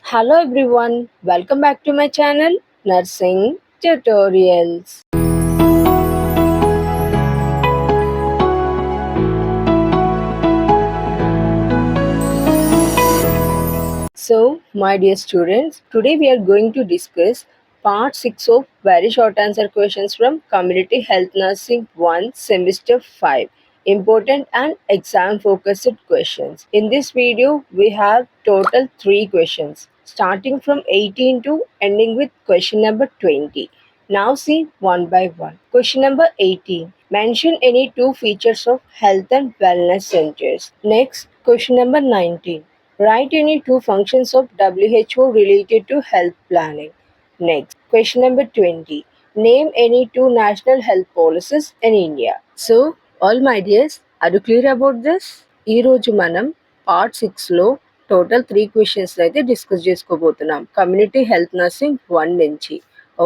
Hello everyone, welcome back to my channel Nursing Tutorials. So, my dear students, today we are going to discuss part 6 of very short answer questions from Community Health Nursing 1 Semester 5. Important and exam focused questions. In this video, we have total 3 questions, starting from 18 to ending with question number 20. Now see one by one. Question number 18. Mention any two features of health and wellness centers. Next, question number 19. Write any two functions of WHO related to health planning. Next, question number 20. Name any two national health policies in India. So, all my dears, are you clear about this? ఈ రోజు మనం part 6లో total 3 questions అయితే discuss చేసుకోబోతున్నాం community health nursing 1 నుంచి.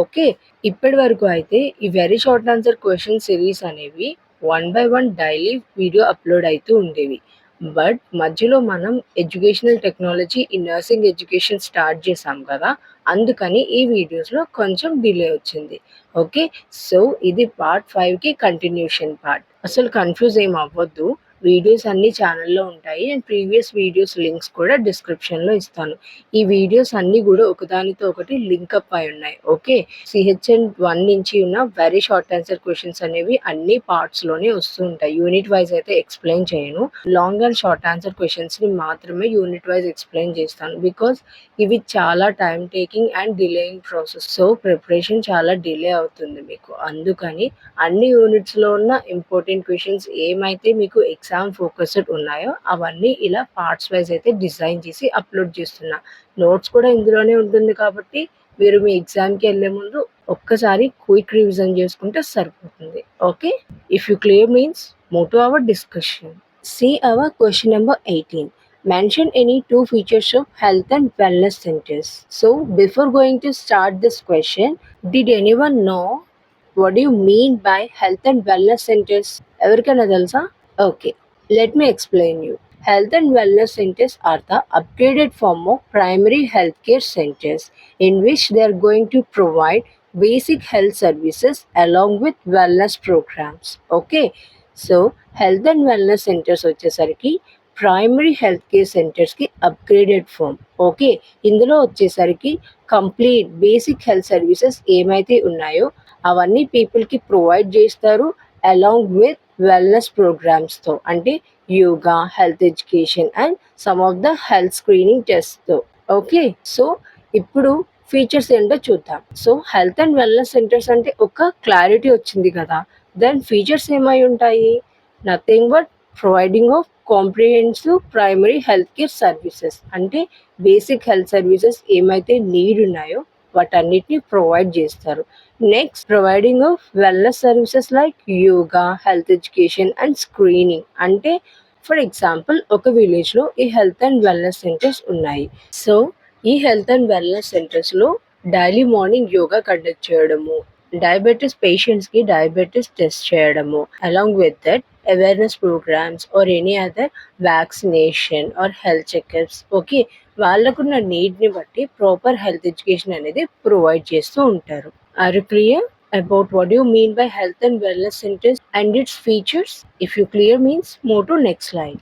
Okay, ఇప్పటి వరకు అయితే ఈ very short answer question series అనేవి 1 by 1 డైలీ వీడియో అప్లోడ్ అవుతూ ఉండేవి. బట్ మధ్యలో మనం ఎడ్యుకేషనల్ టెక్నాలజీ ఈ నర్సింగ్ ఎడ్యుకేషన్ స్టార్ట్ చేసాం కదా, అందుకని ఈ వీడియోస్లో కొంచెం డిలే వచ్చింది. ఓకే, సో ఇది పార్ట్ 5కి కంటిన్యూషన్ పార్ట్. అసలు కన్ఫ్యూజ్ ఏం అవ్వద్దు, వీడియోస్ అన్ని ఛానల్లో ఉంటాయి అండ్ ప్రీవియస్ వీడియోస్ లింక్స్ కూడా డిస్క్రిప్షన్లో ఇస్తాను. ఈ వీడియోస్ అన్నీ కూడా ఒకదానితో ఒకటి లింక్ అప్ అయి ఉన్నాయి. ఓకే, సిహెచ్ఎన్ 1 నుంచి ఉన్న వెరీ షార్ట్ ఆన్సర్ క్వశ్చన్స్ అనేవి అన్ని పార్ట్స్లోనే వస్తూ ఉంటాయి. యూనిట్ వైజ్ అయితే ఎక్స్ప్లెయిన్ చేయను, లాంగ్ అండ్ షార్ట్ ఆన్సర్ క్వశ్చన్స్ని మాత్రమే యూనిట్ వైజ్ ఎక్స్ప్లెయిన్ చేస్తాను. బికాస్ ఇవి చాలా time taking and delaying process, so preparation చాలా డిలే అవుతుంది మీకు. అందుకని అన్ని యూనిట్స్లో ఉన్న ఇంపార్టెంట్ క్వశ్చన్స్ ఏమైతే మీకు ఎగ్జామ్ ఫోకస్డ్ ఉన్నాయో అవన్నీ ఇలా పార్ట్స్ వైజ్ అయితే డిజైన్ చేసి అప్లోడ్ చేస్తున్నా. నోట్స్ కూడా ఇందులోనే ఉంటుంది కాబట్టి మీరు మీ ఎగ్జామ్కి వెళ్ళే ముందు ఒక్కసారి క్విక్ రివిజన్ చేసుకుంటే సరిపోతుంది. Okay, if you clear means move to our discussion. See our question number 18. Mention any two features of health and wellness centers. So, before going to start this question, did anyone know what do you mean by health and wellness centers? ఎవరికైనా తెలుసా? Okay, let me explain you. Health and wellness centers are the upgraded form of primary healthcare centers in which they are going to provide basic health services along with wellness programs. Okay, so health and wellness centers వచ్చేసరికి primary health care సెంటర్స్కి upgraded form. Okay, ఇందులో వచ్చేసరికి complete basic health services ఏమైతే ఉన్నాయో అవన్నీ పీపుల్కి provide చేస్తారు along with wellness ప్రోగ్రామ్స్తో, అంటే yoga, health education and some of the health screening టెస్ట్తో. ఓకే, సో ఇప్పుడు ఫీచర్స్ ఏంటో చూద్దాం. So health and wellness centers అంటే ఒక క్లారిటీ వచ్చింది కదా. దెన్ ఫీచర్స్ ఏమై ఉంటాయి? Nothing but providing of comprehensive primary health care services, అంటే బేసిక్ హెల్త్ సర్వీసెస్ ఏమైతే నీడ్ ఉన్నాయో వాటన్నిటిని ప్రొవైడ్ చేస్తారు. Next, providing of wellness services like yoga, health education and screening. అంటే ఫర్ ఎగ్జాంపుల్ ఒక విలేజ్లో ఈ హెల్త్ అండ్ వెల్నెస్ సెంటర్స్ ఉన్నాయి. సో ఈ హెల్త్ అండ్ వెల్నెస్ సెంటర్స్లో డైలీ మార్నింగ్ యోగా కండక్ట్ చేయడము, డయాబెటీస్ పేషెంట్స్కి డయాబెటీస్ టెస్ట్ చేయడము, along with that awareness programs or any other vaccination or health checkups. Okay, వాళ్ళకున్న నీడ్ని బట్టి ప్రాపర్ హెల్త్ ఎడ్యుకేషన్ అనేది ప్రొవైడ్ చేస్తూ ఉంటారు. Are you clear about what do you mean by health and wellness centers and its features? If you clear means move to next slide.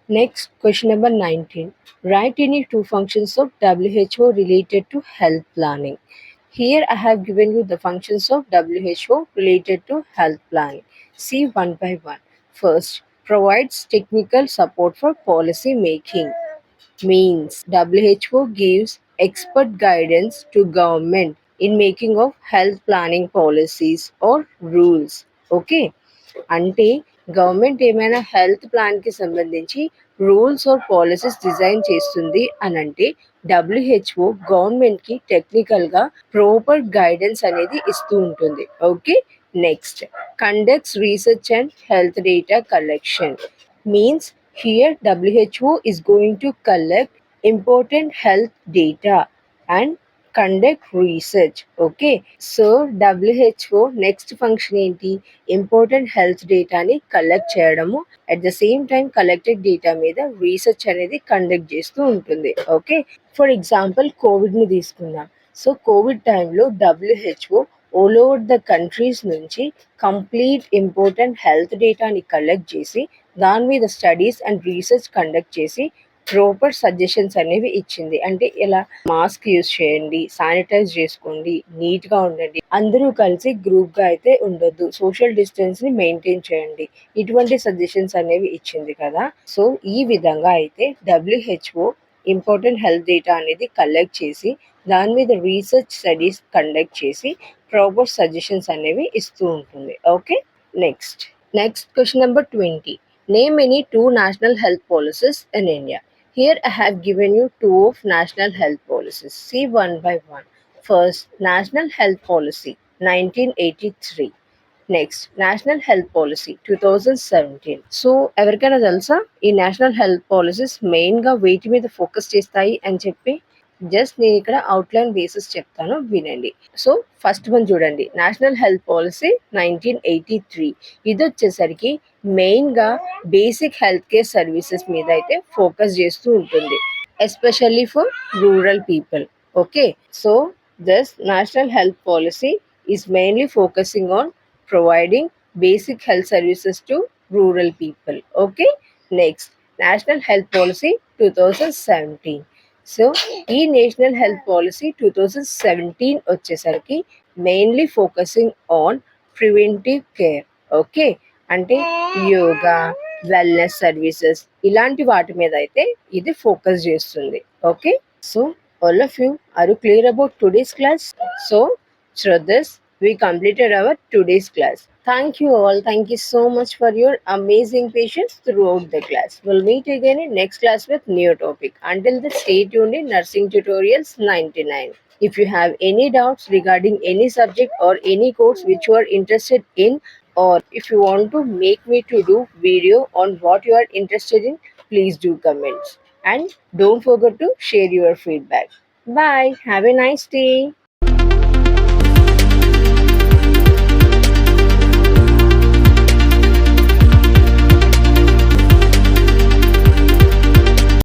Next, question number 19. Write any two functions of WHO related to health planning. Here I have given you the functions of WHO related to health planning. See one by one. First, provides technical support for policy making. Means WHO gives expert guidance to government in making of health planning policies or rules. Okay, అంటే government ఏమైనా health ప్లాన్కి సంబంధించి rules are policies design చేస్తుంది అని అంటే WHO గవర్నమెంట్కి టెక్నికల్గా proper guidance అనేది ఇస్తూ ఉంటుంది. Okay, next, conducts research and health data collection. Means here WHO is going to collect important health data and conduct research. Okay, so WHO next function ఏంటి? Important health డేటాని collect చేయడము, at the same time collected data మీద research అనేది conduct చేస్తూ ఉంటుంది. Okay, for example కోవిడ్ని తీసుకుందాం. So Covid టైంలో WHO all over the countries నుంచి కంప్లీట్ ఇంపార్టెంట్ హెల్త్ డేటాని కలెక్ట్ చేసి దాని మీద స్టడీస్ అండ్ రీసెర్చ్ కండక్ట్ చేసి ప్రాపర్ సజెషన్స్ అనేవి ఇచ్చింది. అంటే ఇలా మాస్క్ యూజ్ చేయండి, శానిటైజ్ చేసుకోండి, నీట్గా ఉండండి, అందరూ కలిసి గ్రూప్గా అయితే ఉండొద్దు, సోషల్ డిస్టెన్స్ని మెయింటైన్ చేయండి, ఇటువంటి సజెషన్స్ అనేవి ఇచ్చింది కదా. సో ఈ విధంగా అయితే WHO ఇంపార్టెంట్ హెల్త్ డేటా అనేది కలెక్ట్ చేసి దాని మీద రీసెర్చ్ స్టడీస్ కండక్ట్ చేసి ప్రాపర్ సజెషన్స్ అనేవి ఇస్తూ ఉంటుంది. Okay, next next question number 20. Name any two national health policies in India. Here I have given you two of national health policies. See one by one. First, National Health Policy 1983. Next national health policy 2017. So ఎవరికైనా తెలుసా ఈ national health policies మెయిన్గా వేటి మీద focus చేస్తాయి అని చెప్పి? Just నేను ఇక్కడ అవుట్లైన్ బేసిస్ చెప్తాను, వినండి. సో ఫస్ట్ వన్ చూడండి, నేషనల్ హెల్త్ పాలసీ 1983. ఇది వచ్చేసరికి మెయిన్గా బేసిక్ హెల్త్ కేర్ సర్వీసెస్ మీద అయితే ఫోకస్ చేస్తూ ఉంటుంది, especially for rural people. Okay, so this national health policy is mainly focusing on providing basic health services to rural people. Okay, next, National Health Policy 2017. So ఈ national health policy 2017 వచ్చేసరికి mainly focusing on preventive care. Okay, అంటే yoga, wellness services ఇలాంటి వాటి మీద అయితే ఇది focus చేస్తుంది. Okay, so all of you, are you clear about today's class? So through this we completed our today's class. Thank you all. Thank you so much for your amazing patience throughout the class. We'll meet again in next class with new topic. Until then, stay tuned in Nursing Tutorials 99. If you have any doubts regarding any subject or any course which you are interested in, or if you want to make me to do video on what you are interested in, please do comments. And don't forget to share your feedback. Bye. Have a nice day.